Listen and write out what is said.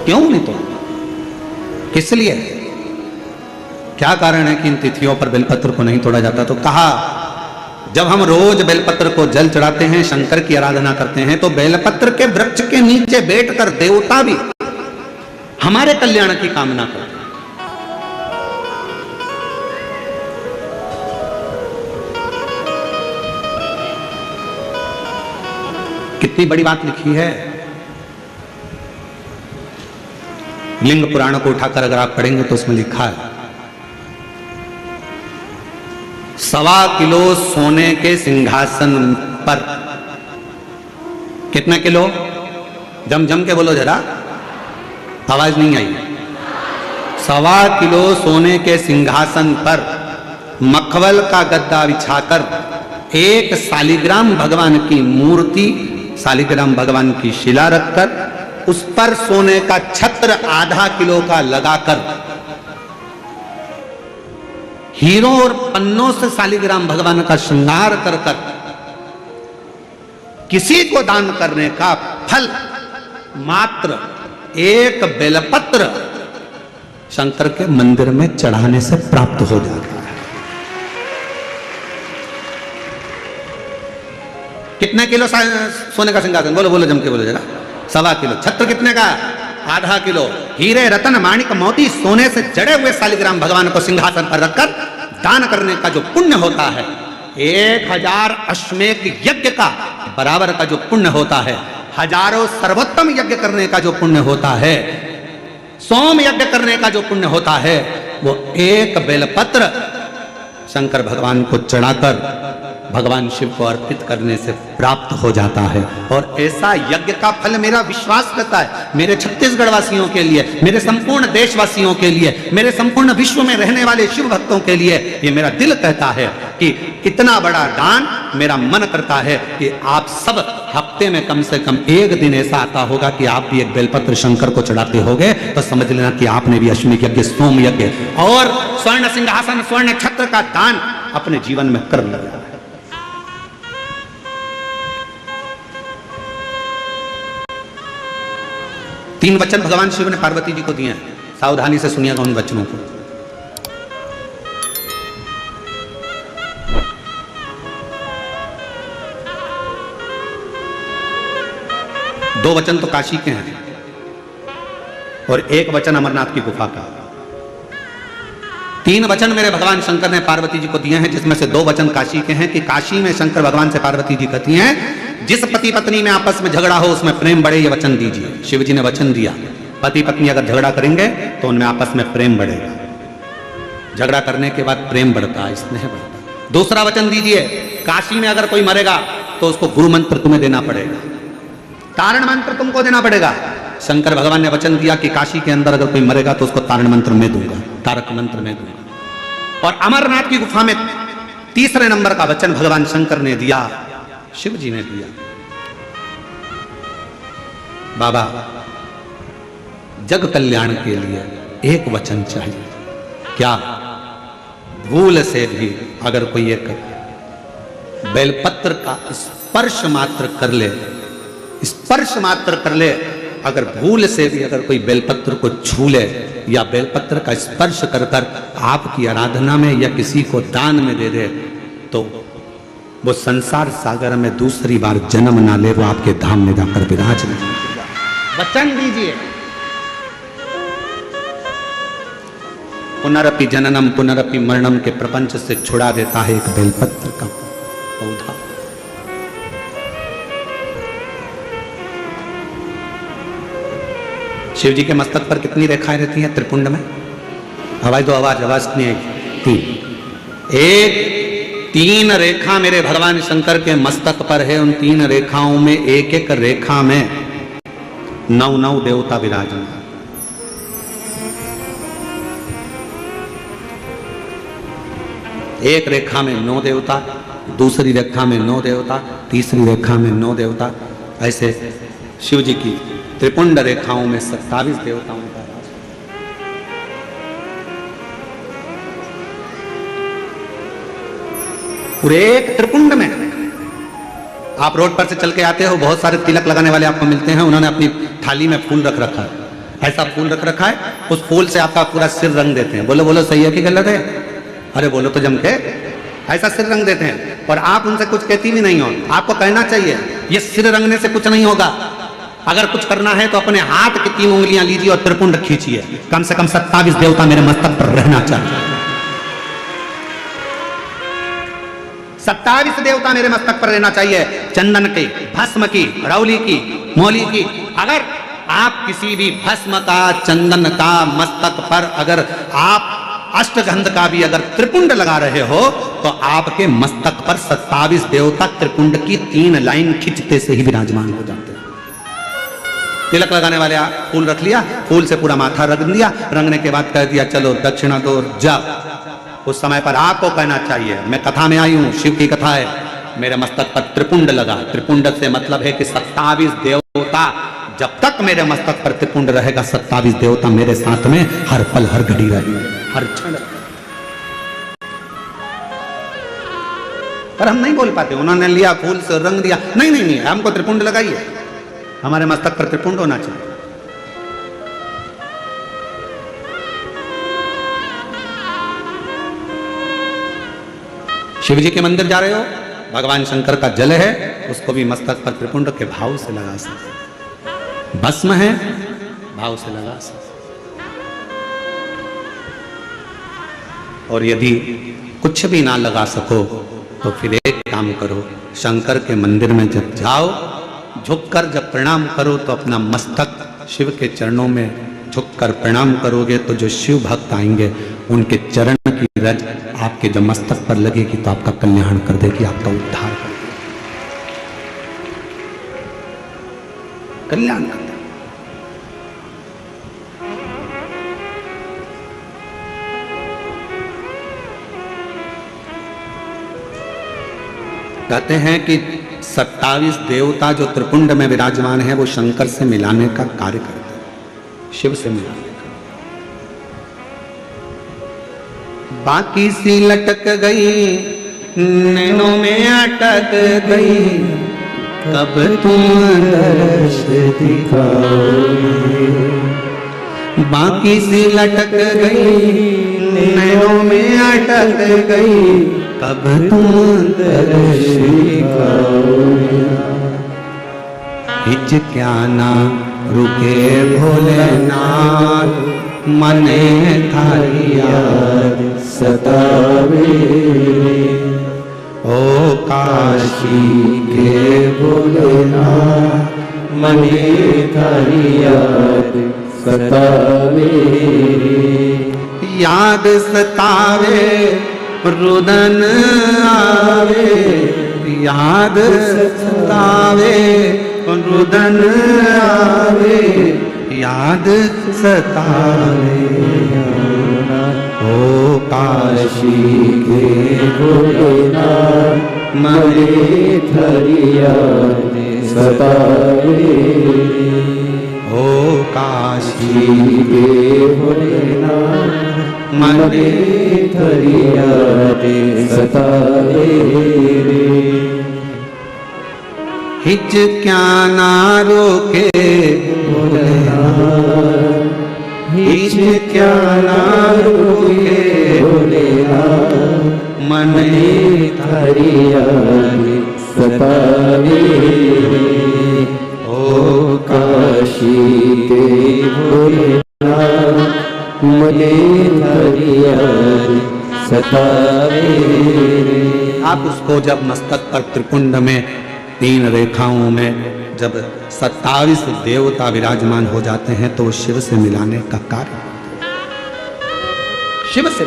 क्यों नहीं तोड़, किस लिए, क्या कारण है कि इन तिथियों पर बेलपत्र को नहीं तोड़ा जाता? तो कहा जब हम रोज बेलपत्र को जल चढ़ाते हैं, शंकर की आराधना करते हैं, तो बेलपत्र के वृक्ष के नीचे बैठकर देवता भी हमारे कल्याण की कामना करते हैं। कितनी बड़ी बात लिखी है। लिंग पुराण को उठाकर अगर आप पढ़ेंगे तो उसमें लिखा है 1.25 किलो सोने के सिंहासन पर, कितने किलो? जम जम के बोलो जरा, आवाज नहीं आई। 1.25 किलो सोने के सिंहासन पर मखमल का गद्दा बिछाकर एक शालिग्राम भगवान की मूर्ति, शालिग्राम भगवान की शिला रखकर उस पर सोने का छत्र 0.5 किलो का लगाकर हीरों और पन्नों से शालिग्राम भगवान का श्रृंगार कर कर किसी को दान करने का फल मात्र एक बेलपत्र शंकर के मंदिर में चढ़ाने से प्राप्त हो जाता है। कितने किलो सोने का सिंहासन? बोलो बोलो जम के बोलो जरा। 1.25 किलो। छत्र कितने का? 0.5 किलो। हीरे रतन माणिक मोती सोने से जड़े हुए शालिग्राम भगवान को सिंहासन पर रखकर दान करने का जो पुण्य होता है, 1000 अश्वमेध यज्ञ का बराबर का जो पुण्य होता है, हजारों सर्वोत्तम यज्ञ करने का जो पुण्य होता है, सोम यज्ञ करने का जो पुण्य होता है, वो एक बेलपत्र शंकर भगवान को चढ़ाकर भगवान शिव को अर्पित करने से प्राप्त हो जाता है। और ऐसा यज्ञ का फल मेरा विश्वास करता है, मेरे छत्तीसगढ़ वासियों के लिए, मेरे संपूर्ण देशवासियों के लिए, मेरे संपूर्ण विश्व में रहने वाले शिव भक्तों के लिए, ये मेरा दिल कहता है कि इतना बड़ा दान मेरा मन करता है कि आप सब हफ्ते में कम से कम एक दिन ऐसा आता होगा कि आप भी एक बेलपत्र शंकर को चढ़ाते होगे, तो समझ लेना कि आपने भी अश्वमेध यज्ञ, सोम यज्ञ और स्वर्ण सिंहासन, स्वर्ण छत्र का दान अपने जीवन में कर लिया है। तीन वचन भगवान शिव ने पार्वती जी को दिए हैं, सावधानी से सुनिएगा उन वचनों को। दो वचन तो काशी के हैं और एक वचन अमरनाथ की गुफा का। 3 वचन मेरे भगवान शंकर ने पार्वती जी को दिए हैं, जिसमें से 2 वचन काशी के हैं कि काशी में शंकर भगवान से पार्वती जी कहती हैं जिस पति पत्नी में आपस में झगड़ा हो उसमें प्रेम बढ़े, ये वचन दीजिए। शिव जी ने वचन दिया, पति पत्नी अगर झगड़ा करेंगे तो उनमें आपस में प्रेम बढ़ेगा, झगड़ा करने के बाद प्रेम बढ़ता है, स्नेह बढ़ता है। दूसरा वचन दीजिए, काशी में अगर कोई मरेगा तो उसको गुरु मंत्र तुम्हें देना पड़ेगा, तारण मंत्र तुमको देना पड़ेगा। शंकर भगवान ने वचन दिया कि काशी के अंदर अगर कोई मरेगा तो उसको तारण मंत्र में दूंगा, तारक मंत्र में दूंगा। और अमरनाथ की गुफा में तीसरे नंबर का वचन भगवान शंकर ने दिया, शिव जी ने दिया, बाबा जग कल्याण के लिए एक वचन चाहिए। क्या? भूल से भी अगर कोई एक बेलपत्र का स्पर्श मात्र कर ले, स्पर्श मात्र कर ले, अगर भूल से भी अगर कोई बेलपत्र को छू ले या बेलपत्र का स्पर्श कर कर आपकी आराधना में या किसी को दान में दे दे, तो वो संसार सागर में दूसरी बार जन्म ना ले, वो आपके धाम में जाकर विराज नहीं करेगा। वचन दीजिए। पुनरपि जननम पुनरपि मरणम के प्रपंच से छुड़ा देता है एक बेलपत्र का पौधा। शिव जी के मस्तक पर कितनी रेखाएं रहती हैं त्रिपुंड में? आवाज दो, आवाज नहीं आएगी। 3 रेखा मेरे भगवान शंकर के मस्तक पर है। उन 3 रेखाओं में एक एक रेखा में 9 देवता विराजमान। एक रेखा में 9 देवता, दूसरी रेखा में 9 देवता, तीसरी रेखा में 9 देवता। ऐसे शिव जी की त्रिपुंड रेखाओं में 27 देवताओं का वास। पूरे एक त्रिपुंड में आप रोड पर से चल के आते हो, बहुत सारे तिलक लगाने वाले आपको मिलते हैं, उन्होंने अपनी थाली में फूल रख रखा है। ऐसा फूल रख रखा है, उस फूल से आपका पूरा सिर रंग देते हैं। बोलो बोलो सही है कि गलत है? अरे बोलो तो जम के। ऐसा सिर रंग देते हैं और आप उनसे कुछ कहती भी नहीं हो। आपको कहना चाहिए ये सिर रंगने से कुछ नहीं होगा, अगर कुछ करना है तो अपने हाथ की 3 उंगलियां लीजिए और त्रिपुंड खींचिए। कम से कम 27 देवता मेरे मस्तक पर रहना चाहिए। 27 देवता मेरे मस्तक पर रहना चाहिए, चंदन की, भस्म की, रौली की, मौली की। अगर आप किसी भी भस्म का, चंदन का मस्तक पर अगर आप अष्टगंध का भी अगर त्रिपुंड लगा रहे हो तो आपके मस्तक पर 27 देवता त्रिपुंड की 3 लाइन खिंचते से ही विराजमान हो जाते हैं। तिलक लगाने वाले फूल रख लिया, फूल से पूरा माथा रंग दिया, रंगने के बाद कह दिया चलो दक्षिणा दो जाओ। उस समय पर आपको कहना चाहिए, मैं कथा में आई हूं, शिव की कथा है, मेरे मस्तक पर त्रिपुंड लगा। त्रिपुंड से मतलब है कि 27 देवता, जब तक मेरे मस्तक पर त्रिपुंड रहेगा 27 देवता मेरे साथ में हर पल हर घड़ी रहेंगे, हर क्षण। पर हम नहीं बोल पाते, उन्होंने लिया फूल से रंग दिया, नहीं नहीं नहीं हमको त्रिपुंड लगाइए, हमारे मस्तक पर त्रिपुंड होना चाहिए। शिव जी के मंदिर जा रहे हो, भगवान शंकर का जल है, उसको भी मस्तक पर त्रिपुंड के भाव से लगा सकते। भस्म है, भाव से लगा सकते। और यदि कुछ भी ना लगा सको तो फिर एक काम करो, शंकर के मंदिर में जब जाओ, झुककर जब प्रणाम करो तो अपना मस्तक शिव के चरणों में झुककर प्रणाम करोगे तो जो शिव भक्त आएंगे उनके चरण की रज आपके जब मस्तक पर लगेगी तो आपका कल्याण कर देगी, आपका उद्धार कर देगी, कल्याण कर देगी। कहते हैं कि 27 देवता जो त्रिपुंड में विराजमान है वो शंकर से मिलाने का कार्य करते हैं, शिव से मिलाने का। बाकी सी लटक गई नैनों में अटक गई, कब तुम दर्श दिखाओगे। बाकी सी लटक गई नैनों में अटक गई, कब तुम दर्श दिखाओगे। हिच क्या ना रुके भोलेनाथ, मने थारी याद सतावे। ओ काशी के भोलेनाथ, मने थारी याद सतावे। याद सतावे रुदन आवे, याद सतावे रुदन आवे, याद सतावे। ओ काशी के भोलेनाथ, मने थारी याद सतावे। ओ काशी के भोलेनाथ, मने थारी याद सतावे। हिच क्या ना रोके भोलेनाथ, हिच क्या ना रोके भोलेनाथ, मने थारी याद सतावे। ओ काशी के भोलेनाथ, मने थारी याद सतावे। आप उसको जब मस्तक पर त्रिपुंड में 3 रेखाओं में जब 27 देवता विराजमान हो जाते हैं तो शिव से मिलाने का कार्य, शिव से